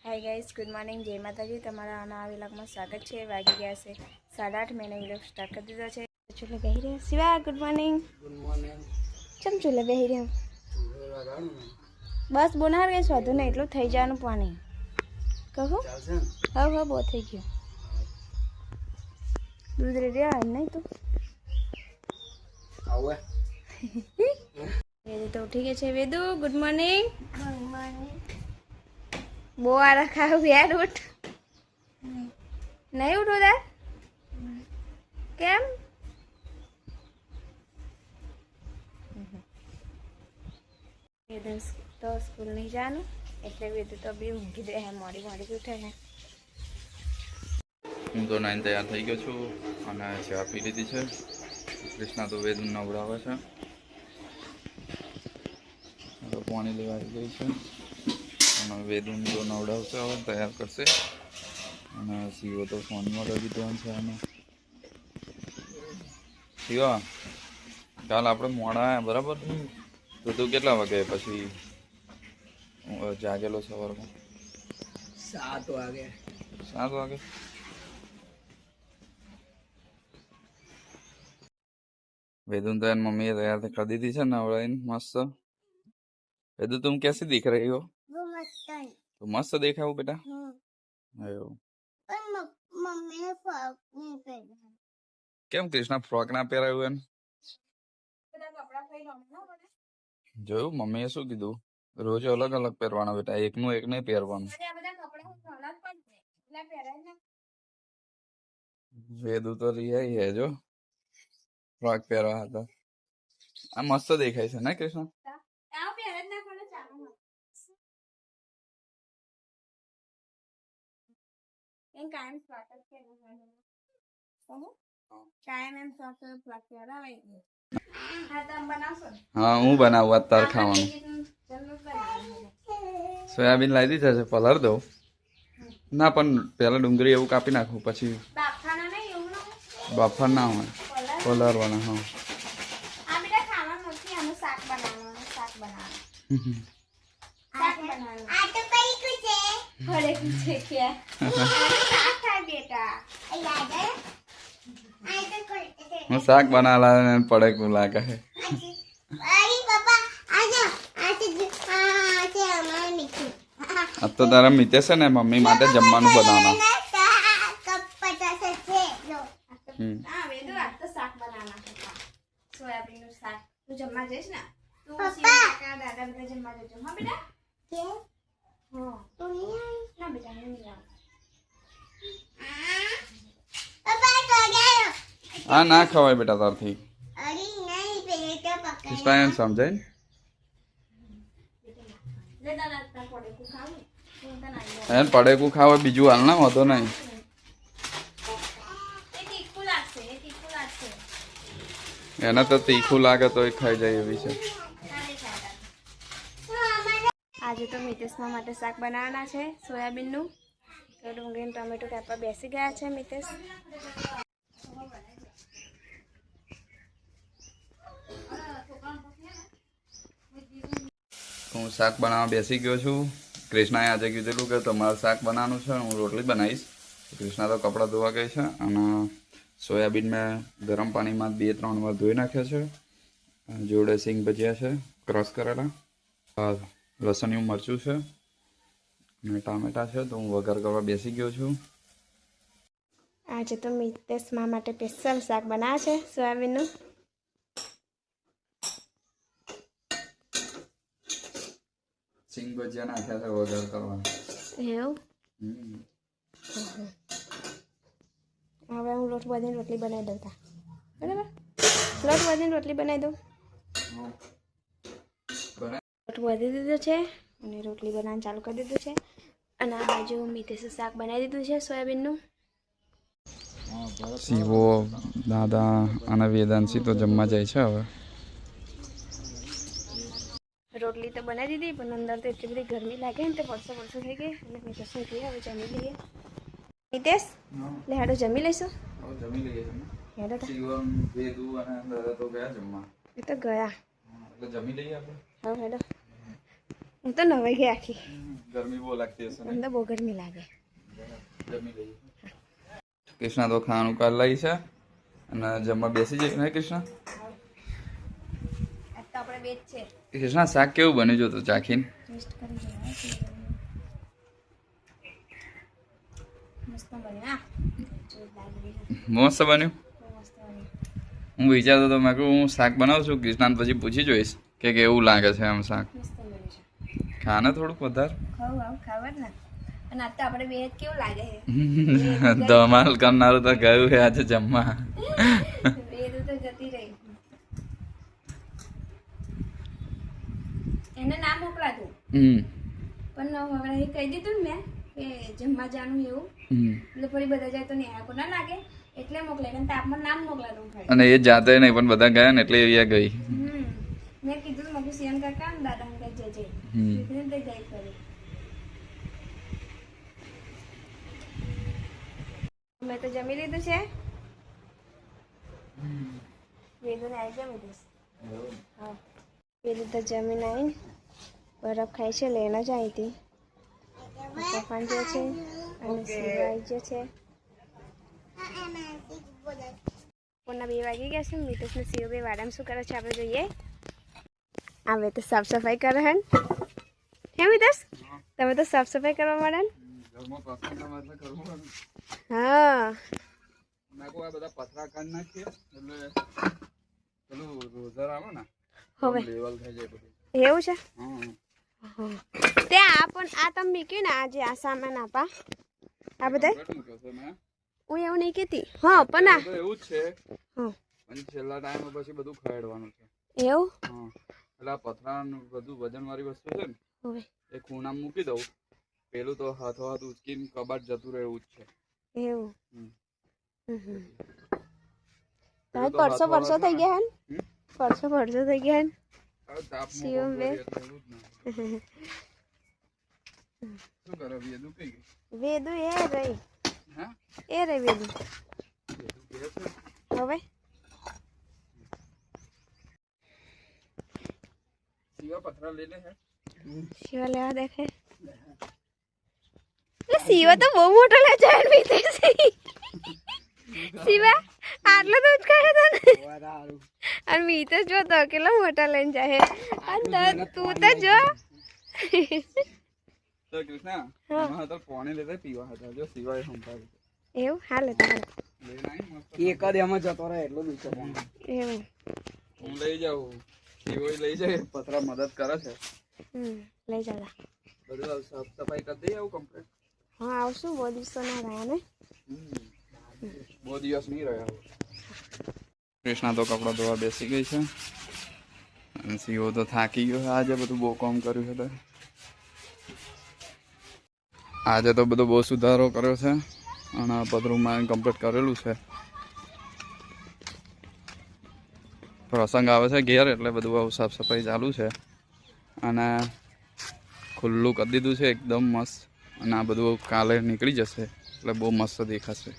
Hi guys, good morning, जय माताजी। તમારા નવા વ્લોગમાં સ્વાગત છે। વાગી ગયા છે 8:30। મેં વ્લોગ સ્ટાર્ટ કરી દીધો છે। ચૂલે બેહી રહ્યો Shiva, good morning. Good morning. ચમ ચૂલે બેહી રહ્યો? બસ બોનાર ગઈ સ્વાધુ ને એટલું થઈ જવાનું પાણી કહો। હા બહુ થઈ ગયું। દૂધ રેડી આવે નહીં તું આવે વેદુ તો ઉઠી ગઈ છે। Vedu good morning. Good morning. બહુ આરા ખાવ યાર, ઉઠ। નહીં ઉઠો તાર કેમ? વેદુ તો સ્કૂલ નહીં જવાનું એટલે વેદુ તો બી ઊંઘી દે હે, મોડી મોડી ઉઠે હે। હું તો નાઈને તૈયાર થઈ ગયો છું અને ચા પી લીધી છે। કૃષ્ણા તો વેદ નવડાવે છે, હવે પાણી લેવા આવી ગઈ છે અને વેદુન તો નવડાવશે, હવે તૈયાર કરશે। અને શિવો તો ફોનમાં રજી ધ્યાન છે અને શિવા કાલ આપણે મોડા આવ્યા બરાબર, તો તું કેટલા વાગે પછી જાગેલો સવારમાં? 7 વાગે। 7 વાગે? वेदुन तो मम्मी तैयार कर दी थी नवड़ाइन मस्त। वेदु तुम कैसी दिख रही हो? वो मस्त है। तो मस्त देखा हो बेटा। आयो पर मम्मी ने फ्रॉक नहीं पहना। केम कृष्णा फ्रॉक ना पहरा हुए जो मम्मी शू कीधु रोज अलग अलग पहरवाना बेटा, एक नु एक नहीं पहरवाना। वेदु तो रिया ही है जो फ्रॉक पहरवा था। आ मस्त देखाय छे ना कृष्ण? हाँ हूँ बनाऊ अतार खावानुं। सोयाबीन लाई दीधा छे, पलार दो ना, पण पहला डूंगरी एवं कापी नाखू पछी बाफर ना होय पलारवाना। हाँ मैं शाक बना ला पड़े को लागा है। अब तो तारा मीते से ने मम्मी माटे जमवानुं बनाना। सोयाबीन નું શાક તું જમવા જઈશ ને? તું કાકા દાદા બધા જમવા જજો હા બેટા? કે હા તો ના બેટા નહીં આવ। पापा तो गया। हाँ ना खवाय बेटा तार थी अरे नहीं पहले तो पकड़। कृष्णा एम समझाय ले दादा તા પડે કો ખાવ તું તને આવી एन पड़े को खावे बीजू हाल ना होतो नहीं। એ તીખું લાગશે एना तो तीखू लागे तो खाई जाए एवी छे। આજે તો મિતેશના માટે શાક બનાવવાના છે સોયાબીનનું। તો ડુંગળી અને ટમેટો કાપવા બેસી ગયા છે મિતેશ। હું શાક બનાવવા બેસી ગયો છું। કૃષ્ણાએ આજે કીધેલું કે તમારે શાક બનાવવાનું છે, હું રોટલી બનાવીશ। કૃષ્ણા તો કપડાં ધોવા ગઈ છે અને સોયાબીન મેં ગરમ પાણીમાં 2-3 વાર ધોઈ નાખ્યા છે। જોડે સિંગ ભજીયા છે ક્રશ કરેલા, લસણિયું મરચું છે અને ટામેટા છે। તો હું વઘાર કરવા બેસી ગયો છું। આજે તો મિતેશમાં માટે સ્પેશિયલ શાક બનાવે છે સોયાબીનનું। સિંગ ભજીયા નાખ્યા છે વઘાર કરવા। એવું હવે હું લોટ બાંધીને રોટલી બનાવી દઉં તા બરાબર? લોટ બાંધીને રોટલી બનાવી દઉં। લોટ બાંધી દીધો છે અને રોટલી બનાવવાનું ચાલુ કરી દીધું છે। અને આ બાજુ મિતેશે શાક બનાવી દીધું છે સોયાબીનનું। શિવો દાદા અને વેદાંશી તો જમવા જાય છે હવે। રોટલી તો બનાવી દીધી પણ અંદર તો એટલી બધી ગરમી લાગે ને તો પરસો થઈ ગઈ એટલે મિતેશ ઉઠી હવે જમી લઈએ। મિતેશ લે હાડો જમી લઈશું। જમી લઈએ હેડો તા શિવમ વેદુ અને દાદા તો ગયા જમવા, એ તો ગયા। એટલે જમી લઈએ આપણે। હા હેડો હું તો નવાઈ ગઈ આખી. ગરમી બહુ લાગતી હશે ને? મને તો બહુ ગરમી લાગે. જમી લઈએ. કૃષ્ણા તો ખાવાનું કાઢ લઈ છે અને જમવા બેસી જઈએ ને કૃષ્ણા? આજ તો આપણે બે જ છે. કૃષ્ણા શાક કેવું બન્યું જો તો ચાખીને? ટેસ્ટ કરી જોવા. મસ્ત બન્યું. આ જોરદાર બન્યું. મસ્ત બન્યું. બહુ મસ્ત બન્યું. હું વિચારતો હતો મેં કહું હું શાક બનાવું છું કૃષ્ણાને પછી પૂછી જોઈશ કે કેવું લાગે છે આમ શાક. મસ્ત બન્યું છે. ખાને થોડુંક વધારે. ખાવું આવું ખાવા જ ને. અને આજ તો આપણે બે જ કેવું લાગે છે. ધમાલ કરનારું તો ગયું છે આજે જમવા. વેદુ તો જતી રહી. એને ના મોકલાતું પણ હવે કહી દીધું ને મેં કે જમવા જાનું એવું એટલે ફરી બધા જાય તો નેહાકો ના લાગે એટલે મોકલે કારણ તાપમાં નામ મોકલાતું ખાલી. અને એ જાતે નહીં પણ બધા ગયા ને એટલે એ ગઈ. મેં કીધું મગુ સિયન કાકા ને દાદા અંકલ જજે તે જાય કરે. મેં તો જમી લીધું છે. વેદુને આવી જમી દઈશ. હા વેદુ તો જમીને આવીને બરફ ખાય છે લઈને જ આવી હતી. તોફાન જે છે અને સિવાય જે છે બપોરના 2 વાગી ગયા છે. મિતેશ ને સીઓ બે વાડામાં શું કરે છે આપણે જોઈએ. આવે તો સાફ સફાઈ કરે હે મિતેશ? તમે તો સાફ સફાઈ કરવા માંડે ને? હા મેં કહું આ બધા પથરા કાઢ નાખીએ એટલે પેલું રોઝર આવે ને હવે લેવલ થઈ જાય બધું. એવું છે. હા તે આ પણ આ તમે મૂક્યું ને આજે આ સામાન આપા આ બધા હું એવું નહીં કહેતી. હા પણ આ એવું જ છે હા અને છેલ્લા ટાઈમ પછી બધું ખરડવાનું છે. એવું હા એટલે આ પથરા બધું વજન વાળી વસ્તુ છે ને હવે એ ખૂણામાં મૂકી દઉં પેલું તો હાથો હાથ ઉચકીને કબાટ જતું રહે એવું જ છે. એવું તારે પરસો થઈ ગયા હે ને? પરસો થઈ ગયા હે ને? શિવમ બે શું કરે વેદુ કઈ ગઈ? વેદુ એ રહી હા એ રહી વેદુ. હવે શિવા પથરા લઈ લે હે શિવા લેવા દેખે. શિવા તો બહુ મોટો લે જાય મિતેશ. શિવા આટલો તો ઉચકાય તો ને અને મિતેશ જો તો કેટલો મોટા લઈને જાય અને તું તો જો. તો કૃષ્ણા આમાં તો પાણી લેતા પીવા હતા જો સિવાય સંભાળી એવું હાલે તો હાલે. લઈને આઈ મસ્ત એક જ એમાં જતો રહે એટલો દુઃખ છે. એવું હું લઈ જાઉં સિવાય લઈ જાય પથરા મદદ કરે છે. લઈ જતા બધું સાફ સફાઈ કરી દઈએ આવું કમ્પ્લીટ. હા આવશું બહુ દિવસો ના રહ્યા ને. બહુ દિવસ નહીં રહ્યા. કૃષ્ણા તો કપડાં ધોવા બેસી ગઈ છે અને સીઓ તો થાકી ગયો છે આજે બધું બહુ કામ કર્યું છે. આજે તો બધો બહુ સુધારો કર્યો છે અને પદરૂમાં કમ્પ્લીટ કરેલું છે. પ્રસંગ આવે છે ઘેર એટલે બધું આવું સાફ સફાઈ ચાલુ છે અને ખુલ્લું કરી દીધું છે એકદમ મસ્ત. અને આ બધું કાલે નીકળી જશે એટલે બહુ મસ્ત દેખાશે.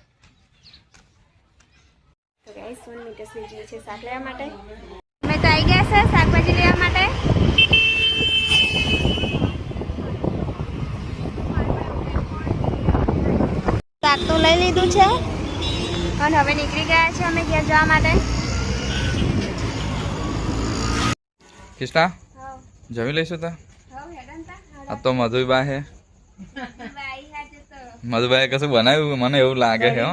તો ગાઈસ સોન મિતેશ ને જઈએ છે શાક લેવા માટે. અમે તો આવી ગયા છે શાકભાજી લેવા માટે. શાક તો લઈ લીધું છે અને હવે નીકળી ગયા છે અમે ઘેર જવા માટે. કૃષ્ણા જમી લઈશું તા? આ તો મધુબા હે. મધુબાએ કશું બનાવ્યું મને એવું લાગે છે.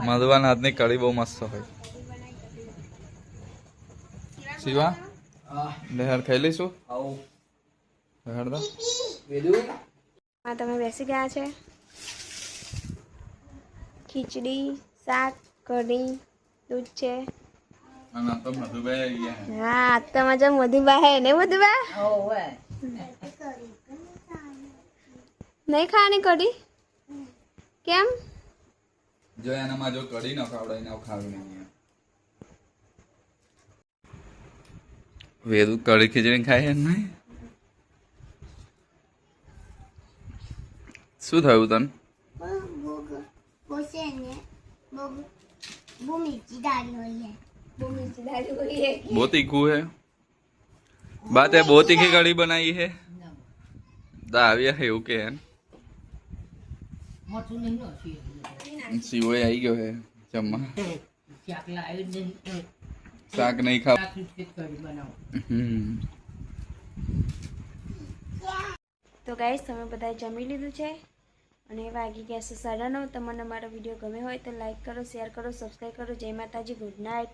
મધુબાના હાથની કઢી બહુ મસ્ત હોય. શિવા લહેર ખાઈ લઈશું. લહેર દો હા તમે બેસી ગયા છે. ખીચડી શાક કઢી દૂધ છે. અને આ તો મધુબાઈ આવી ગયા. હા આજ તો મજા મધુબા હે ને મધુબા? નહીં ખાવાની કઢી કેમ? જો એનામાં જો કઢી ન ખાવડાય ને ખાવી નહીં. વેદુ કઢી ખીચડી ખાય નહીં. શું થયું તને? બહુ મીઠી દાળ હોય બહુ તીખું હે. बात है बहुत तीखी कड़ी बनाई है दाविया है એવું કે સીવો આવી ગયો હે જમવા શાક નહીં ખાવ તો ગાઈસ તમે બધાએ જમી લીધું છે અને વાગી ગયા છે 9:30. તમને મારો વિડીયો ગમે હોય તો લાઈક કરો, શેર કરો, સબસ્ક્રાઈબ કરો. જય માતાજી, ગુડ નાઇટ.